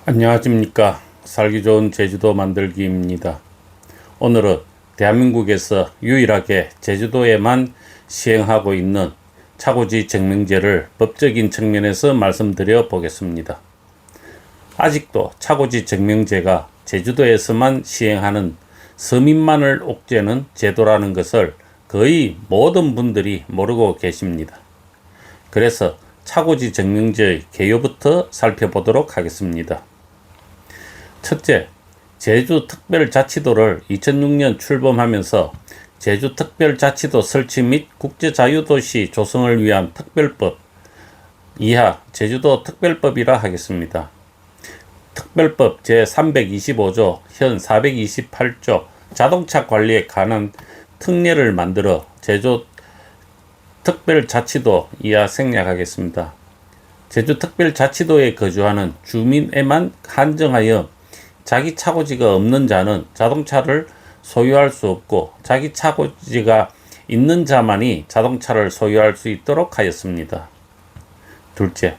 안녕하십니까. 살기 좋은 제주도 만들기입니다. 오늘은 대한민국에서 유일하게 제주도에만 시행하고 있는 차고지 증명제를 법적인 측면에서 말씀드려 보겠습니다. 아직도 차고지 증명제가 제주도에서만 시행하는 서민만을 옥죄는 제도라는 것을 거의 모든 분들이 모르고 계십니다. 그래서 차고지 증명제의 개요부터 살펴보도록 하겠습니다. 첫째, 제주특별자치도를 2006년 출범하면서 제주특별자치도 설치 및 국제자유도시 조성을 위한 특별법, 이하 제주도 특별법이라 하겠습니다. 특별법 제325조 현 428조 자동차 관리에 관한 특례를 만들어 제주 특별자치도 이하 생략하겠습니다. 제주특별자치도에 거주하는 주민에만 한정하여 자기 차고지가 없는 자는 자동차를 소유할 수 없고 자기 차고지가 있는 자만이 자동차를 소유할 수 있도록 하였습니다. 둘째,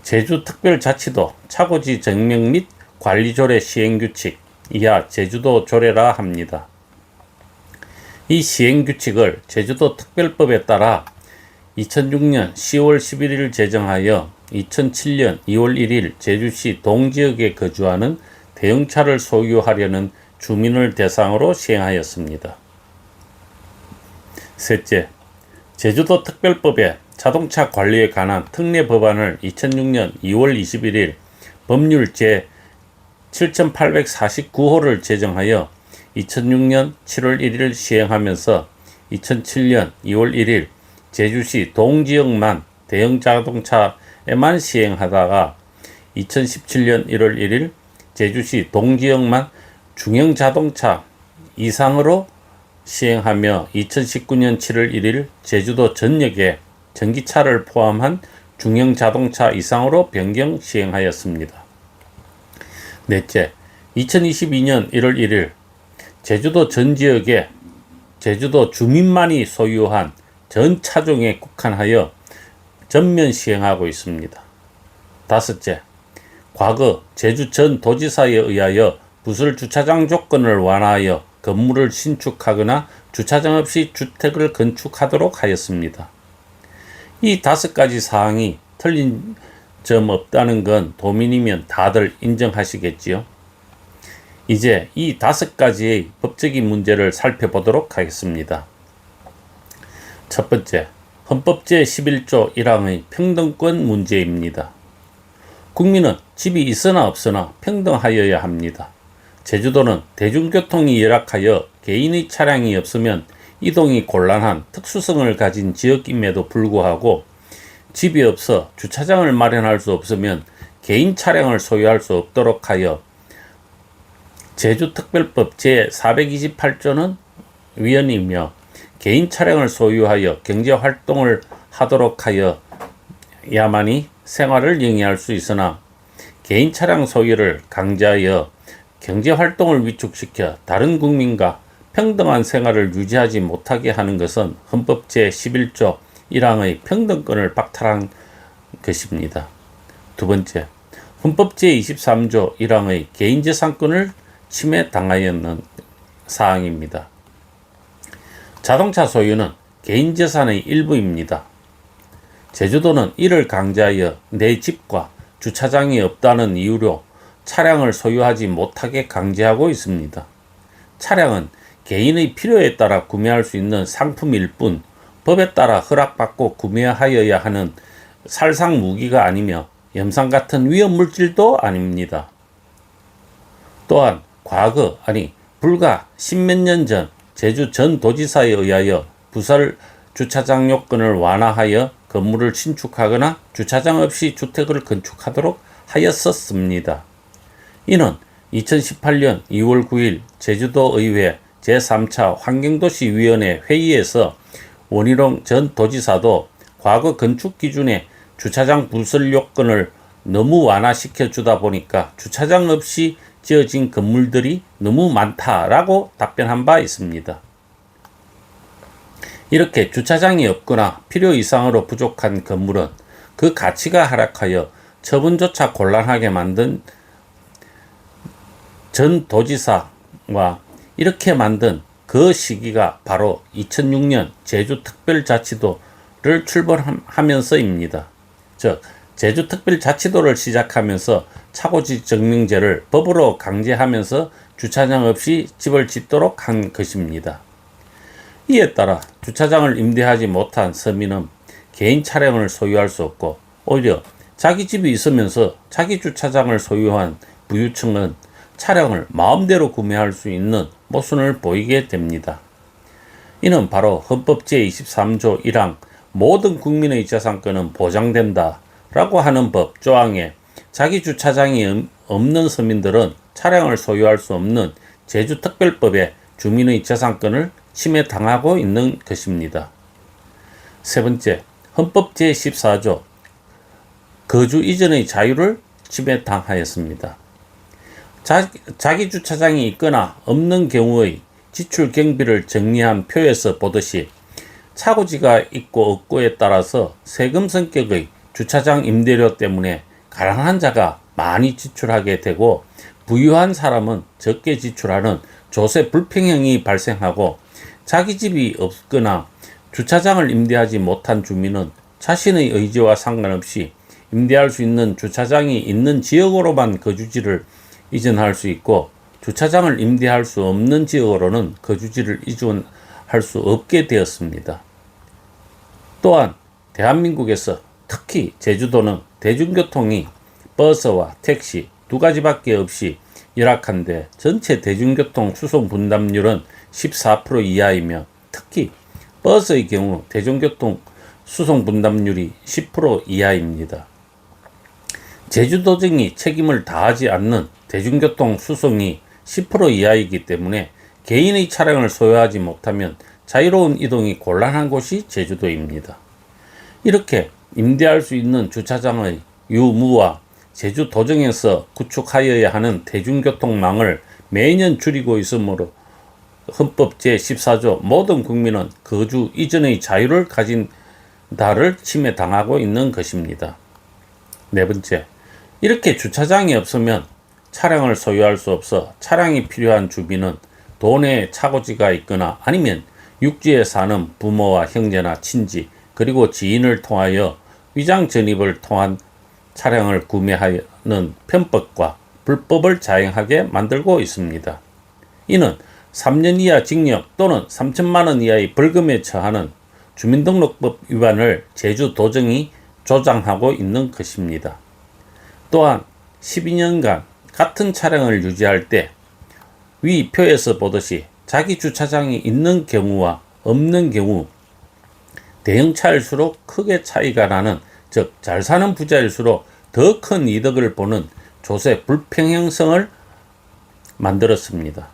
제주특별자치도 차고지 증명 및 관리조례 시행규칙 이하 제주도 조례라 합니다. 이 시행규칙을 제주도 특별법에 따라 2006년 10월 11일 제정하여 2007년 2월 1일 제주시 동지역에 거주하는 대형차를 소유하려는 주민을 대상으로 시행하였습니다. 셋째, 제주도 특별법에 자동차 관리에 관한 특례 법안을 2006년 2월 21일 법률 제 7849호를 제정하여 2006년 7월 1일 시행하면서 2007년 2월 1일 제주시 동지역만 대형 자동차에만 시행하다가 2017년 1월 1일 제주시 동지역만 중형 자동차 이상으로 시행하며 2019년 7월 1일 제주도 전역에 전기차를 포함한 중형 자동차 이상으로 변경 시행하였습니다. 넷째, 2022년 1월 1일 제주도 전 지역에 제주도 주민만이 소유한 전 차종에 국한하여 전면 시행하고 있습니다. 다섯째, 과거 제주 전 도지사에 의하여 부설 주차장 조건을 완화하여 건물을 신축하거나 주차장 없이 주택을 건축하도록 하였습니다. 이 5가지 사항이 틀린 점 없다는 건 도민이면 다들 인정하시겠지요. 이제 이 5가지의 법적인 문제를 살펴보도록 하겠습니다. 첫 번째, 헌법 제11조 1항의 평등권 문제입니다. 국민은 집이 있으나 없으나 평등하여야 합니다. 제주도는 대중교통이 열악하여 개인의 차량이 없으면 이동이 곤란한 특수성을 가진 지역임에도 불구하고 집이 없어 주차장을 마련할 수 없으면 개인 차량을 소유할 수 없도록 하여 제주특별법 제428조는 위헌이며 개인 차량을 소유하여 경제활동을 하도록 하여 야만이 생활을 영위할 수 있으나 개인 차량 소유를 강제하여 경제활동을 위축시켜 다른 국민과 평등한 생활을 유지하지 못하게 하는 것은 헌법 제11조 1항의 평등권을 박탈한 것입니다. 두 번째, 헌법 제23조 1항의 개인재산권을 침해당하였는 사항입니다. 자동차 소유는 개인재산의 일부입니다. 제주도는 이를 강제하여 내 집과 주차장이 없다는 이유로 차량을 소유하지 못하게 강제하고 있습니다. 차량은 개인의 필요에 따라 구매할 수 있는 상품일 뿐 법에 따라 허락받고 구매하여야 하는 살상 무기가 아니며 염산 같은 위험 물질도 아닙니다. 또한 과거 불과 십몇 년 전 제주 전 도지사에 의하여 부설 주차장 요건을 완화하여 건물을 신축하거나 주차장 없이 주택을 건축하도록 하였었습니다. 이는 2018년 2월 9일 제주도의회 제3차 환경도시위원회 회의에서 원희룡 전 도지사도 과거 건축 기준의 주차장 부설 요건을 너무 완화시켜 주다 보니까 주차장 없이 지어진 건물들이 너무 많다라고 답변한 바 있습니다. 이렇게 주차장이 없거나 필요 이상으로 부족한 건물은 그 가치가 하락하여 처분조차 곤란하게 만든 전 도지사와 이렇게 만든 그 시기가 바로 2006년 제주특별자치도를 출범하면서입니다. 즉 제주특별자치도를 시작하면서 차고지 증명제를 법으로 강제하면서 주차장 없이 집을 짓도록 한 것입니다. 이에 따라 주차장을 임대하지 못한 서민은 개인 차량을 소유할 수 없고 오히려 자기 집이 있으면서 자기 주차장을 소유한 부유층은 차량을 마음대로 구매할 수 있는 모순을 보이게 됩니다. 이는 바로 헌법 제23조 1항 모든 국민의 재산권은 보장된다 라고 하는 법 조항에 자기 주차장이 없는 서민들은 차량을 소유할 수 없는 제주특별법에 주민의 재산권을 침해당하고 있는 것입니다. 세 번째, 헌법 제14조 거주 이전의 자유를 침해당하였습니다. 자기 주차장이 있거나 없는 경우의 지출 경비를 정리한 표에서 보듯이 차고지가 있고 없고에 따라서 세금 성격의 주차장 임대료 때문에 가난한 자가 많이 지출하게 되고 부유한 사람은 적게 지출하는 조세 불평형이 발생하고 자기 집이 없거나 주차장을 임대하지 못한 주민은 자신의 의지와 상관없이 임대할 수 있는 주차장이 있는 지역으로만 거주지를 이전할 수 있고 주차장을 임대할 수 없는 지역으로는 거주지를 이전할 수 없게 되었습니다. 또한 대한민국에서 특히 제주도는 대중교통이 버스와 택시 두 가지밖에 없이 열악한데 전체 대중교통 수송 분담률은 14% 이하이며 특히 버스의 경우 대중교통 수송 분담률이 10% 이하입니다. 제주도정이 책임을 다하지 않는 대중교통 수송이 10% 이하이기 때문에 개인의 차량을 소유하지 못하면 자유로운 이동이 곤란한 곳이 제주도입니다. 이렇게 임대할 수 있는 주차장의 유무와 제주도정에서 구축하여야 하는 대중교통망을 매년 줄이고 있으므로 헌법 제14조 모든 국민은 거주 이전의 자유를 가진다를 침해당하고 있는 것입니다. 네 번째, 이렇게 주차장이 없으면 차량을 소유할 수 없어 차량이 필요한 주민은 도내에 차고지가 있거나 아니면 육지에 사는 부모와 형제나 친지 그리고 지인을 통하여 위장 전입을 통한 차량을 구매하는 편법과 불법을 자행하게 만들고 있습니다. 이는 3년 이하 징역 또는 3천만 원 이하의 벌금에 처하는 주민등록법 위반을 제주도정이 조장하고 있는 것입니다. 또한 12년간 같은 차량을 유지할 때 위 표에서 보듯이 자기 주차장이 있는 경우와 없는 경우 대형차일수록 크게 차이가 나는 즉 잘 사는 부자일수록 더 큰 이득을 보는 조세 불평형성을 만들었습니다.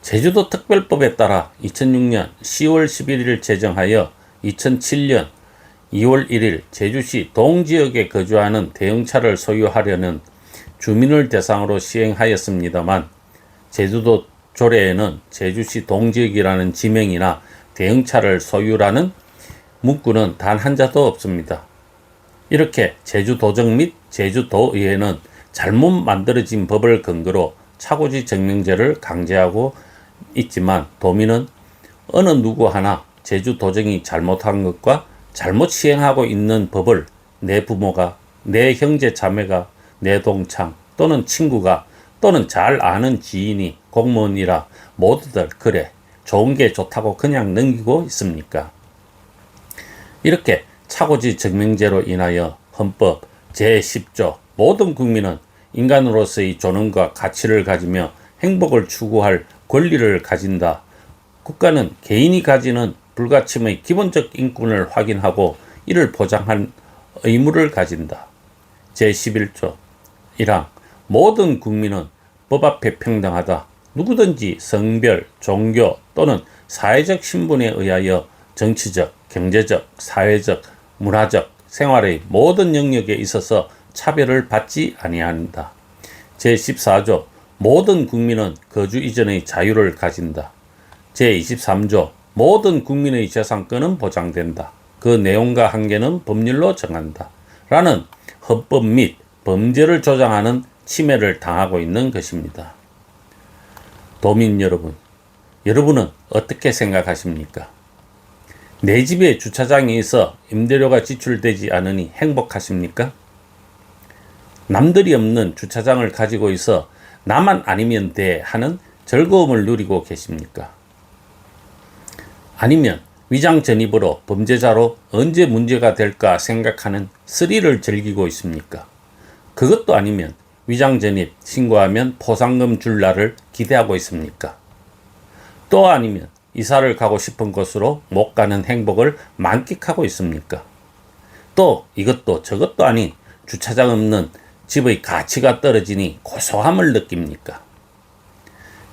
제주도 특별법에 따라 2006년 10월 11일 제정하여 2007년 2월 1일 제주시 동지역에 거주하는 대형차를 소유하려는 주민을 대상으로 시행하였습니다만 제주도 조례에는 제주시 동지역이라는 지명이나 대형차를 소유라는 문구는 단 한 자도 없습니다. 이렇게 제주도정 및 제주도의회는 잘못 만들어진 법을 근거로 차고지 증명제를 강제하고 있지만 도민은 어느 누구 하나 제주도정이 잘못한 것과 잘못 시행하고 있는 법을 내 부모가, 내 형제 자매가, 내 동창 또는 친구가 또는 잘 아는 지인이 공무원이라 모두들 그래 좋은 게 좋다고 그냥 넘기고 있습니까? 이렇게 차고지 증명제로 인하여 헌법 제10조 모든 국민은 인간으로서의 존엄과 가치를 가지며 행복을 추구할 권리를 가진다. 국가는 개인이 가지는 불가침의 기본적 인권을 확인하고 이를 보장할 의무를 가진다. 제11조 1항 모든 국민은 법 앞에 평등하다. 누구든지 성별, 종교 또는 사회적 신분에 의하여 정치적, 경제적, 사회적, 문화적, 생활의 모든 영역에 있어서 차별을 받지 아니한다. 제14조 모든 국민은 거주 이전의 자유를 가진다. 제23조 모든 국민의 재산권은 보장된다. 그 내용과 한계는 법률로 정한다. 라는 헌법 및 범죄를 조장하는 침해를 당하고 있는 것입니다. 도민 여러분, 여러분은 어떻게 생각하십니까? 내 집에 주차장이 있어 임대료가 지출되지 않으니 행복하십니까? 남들이 없는 주차장을 가지고 있어 나만 아니면 돼 하는 즐거움을 누리고 계십니까? 아니면 위장 전입으로 범죄자로 언제 문제가 될까 생각하는 스릴을 즐기고 있습니까? 그것도 아니면 위장 전입 신고하면 포상금 줄 날을 기대하고 있습니까? 또 아니면 이사를 가고 싶은 곳으로 못 가는 행복을 만끽하고 있습니까? 또 이것도 저것도 아닌 주차장 없는 집의 가치가 떨어지니 고소함을 느낍니까?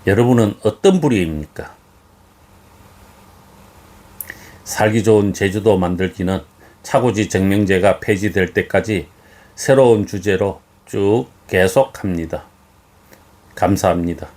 여러분은 어떤 부류입니까? 살기 좋은 제주도 만들기는 차고지 증명제가 폐지될 때까지 새로운 주제로 쭉 계속합니다. 감사합니다.